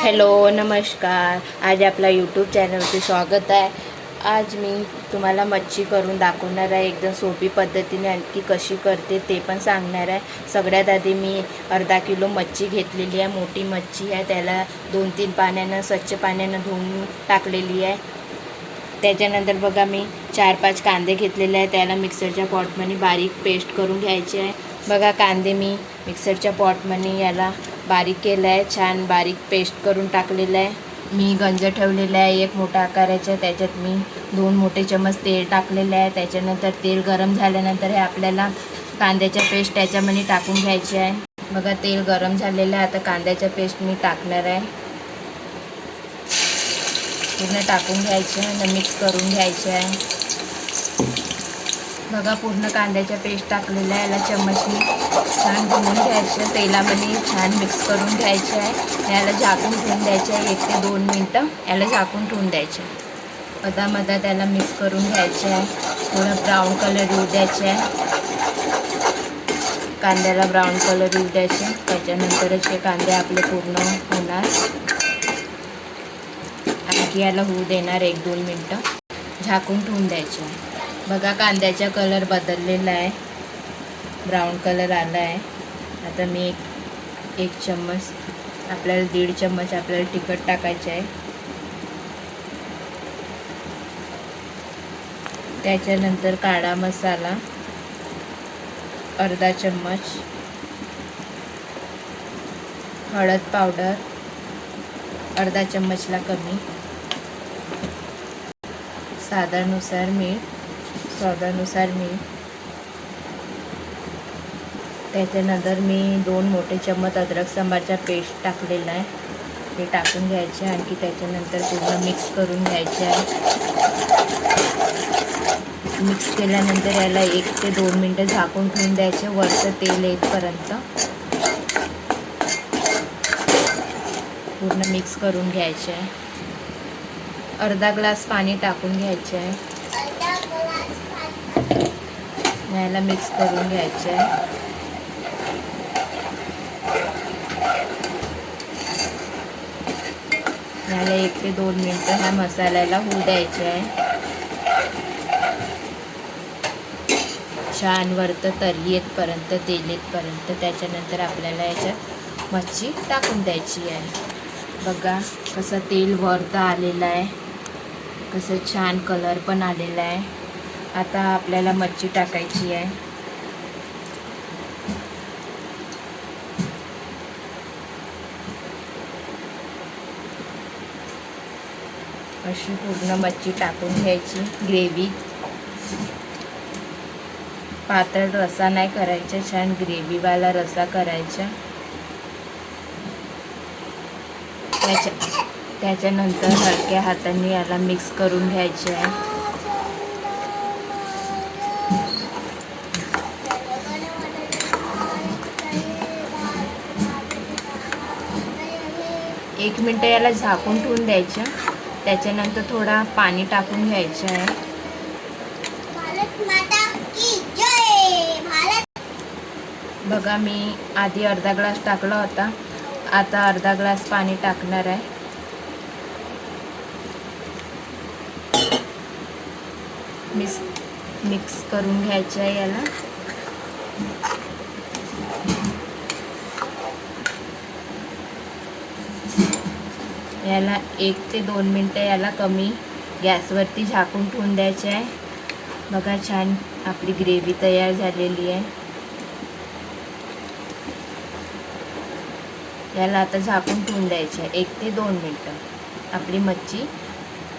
Hello नमस्कार. आज आपला यूट्यूब चॅनलचे स्वागत आहे. आज मी तुम्हाला मच्छी करून दाखवणार आहे. एकदम सोपी पद्धतीने आणखी कशी करते ते पण सांगणार आहे. सगळ्यात आधी मी अर्धा किलो मच्छी घेतलेली आहे. मोठी मच्छी आहे. त्याला 2-3 पाण्यानं स्वच्छ पाण्यानं धुवून टाकलेली आहे. त्याच्यानंतर बघा मी 4-5 कांदे घेतलेले आहे. त्याला मिक्सरच्या पॉटमध्ये बारीक पेस्ट करून घ्यायची आहे. बघा कांदे मी मिक्सरच्या पॉटमध्ये याला बारीक केलं आहे. छान बारीक पेस्ट करून टाकलेलं आहे. मी गंज ठेवलेला आहे एक मोठा आकाराचा. त्याच्यात मी 2 मोठे चमच तेल टाकलेलं आहे. त्याच्यानंतर तेल गरम झाल्यानंतर हे आपल्याला कांद्याच्या पेस्ट त्याच्यामध्ये टाकून घ्यायची आहे. बघा तेल गरम झालेलं आहे. आता कांद्याच्या पेस्ट मी टाकणार आहे. पूर्ण टाकून घ्यायचे आणि मिक्स करून घ्यायचे आहे. बघा पूर्ण कांद्याच्या पेस्ट टाकलेल्या आहे. याला चम्मचनी छान घुमून घ्यायचं. तेलामध्ये छान मिक्स करून घ्यायचे आहे. याला झाकून ठेवून द्यायचे आहे 1 ते 2 मिनटं. याला झाकून ठेवून द्यायचे. मधा त्याला मिक्स करून घ्यायचे आहे. थोडा ब्राऊन कलर येऊ द्यायचे आहे. कांद्याला ब्राऊन कलर येऊ द्यायचे. त्याच्यानंतरच हे कांदे आपले पूर्ण होणार. आणखी याला होऊ देणार 1-2 मिनटं. झाकून ठेवून द्यायचे. बघा कांद्याचा कलर बदललेला आहे. ब्राऊन कलर आला आहे. आता मी एक चम्मच आपल्याला 1.5 चम्मच आपल्याला तिखट टाकायचं आहे. त्याच्यानंतर काळा मसाला अर्धा चम्मच, हळद पावडर अर्धा चम्मचला कमी, स्वादानुसार मीठ. त्याच्यानंतर मी 2 मोठे चम्मच अद्रक सांबारचा पेस्ट टाकलेला आहे. ते टाकून घ्यायचे. आणखी त्याच्यानंतर पूर्ण मिक्स करून घ्यायचे आहे. मिक्स केल्यानंतर याला 1 ते 2 मिनटं झाकून ठेवून द्यायचे वरचं तेल येईपर्यंत. पूर्ण मिक्स करून घ्यायचे आहे. अर्धा ग्लास पाणी टाकून घ्यायचे आहे. याला मिक्स करून घ्यायचे आहे. याला 1 ते 2 मिनटं ह्या मसाल्याला होऊ द्यायचे आहे. छान वरतं तरी येतपर्यंत तेल येतपर्यंत. त्याच्यानंतर आपल्याला याच्यात मच्छी टाकून द्यायची आहे. बघा कसं तेल वरतं आलेलं आहे. कसं छान कलर पण आलेला आहे. आता आपल्याला मच्छी टाकायची आहे. अशी पूर्ण मच्छी टाकून घ्यायची. ग्रेव्ही पातळ रसा नाही करायचा. छान ग्रेव्हीवाला रसा करायचा. त्याच्यानंतर हलक्या हाताने याला मिक्स करून घ्यायचे आहे. एक मिनटं याला झाकून ठेवून द्यायचं. त्याच्यानंतर थोडा पाणी टाकून घ्यायचं आहे. बघा मी आधी अर्धा ग्लास टाकला होता. आता अर्धा ग्लास पाणी टाकणार आहे. मिक्स करून घ्यायचं आहे याला. याला 1 ते 2 मिनटं याला कमी गॅसवरती झाकून ठेवून द्यायचे आहे. बघा छान आपली ग्रेव्ही तयार झालेली आहे. याला आता झाकून ठेवून द्यायचे आहे 1 ते 2 मिनटं. आपली मच्छी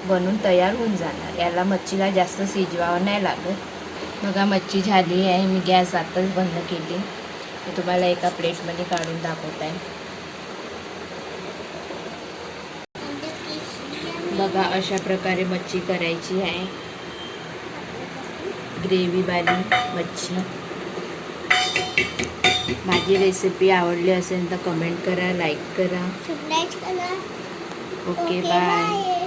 बनून तयार होऊन जाणार. याला मच्छीला जास्त शिजवावं नाही लागत. बघा मच्छी झाली आहे. मी गॅस आताच बंद केली. मी तुम्हाला एका प्लेटमध्ये काढून दाखवत आहे. बघा अशा प्रकारे मच्छी करायची आहे. ग्रेव्हीवाली मच्छी. माझी रेसिपी आवडली असेल तर कमेंट करा, लाईक करा. Okay bye.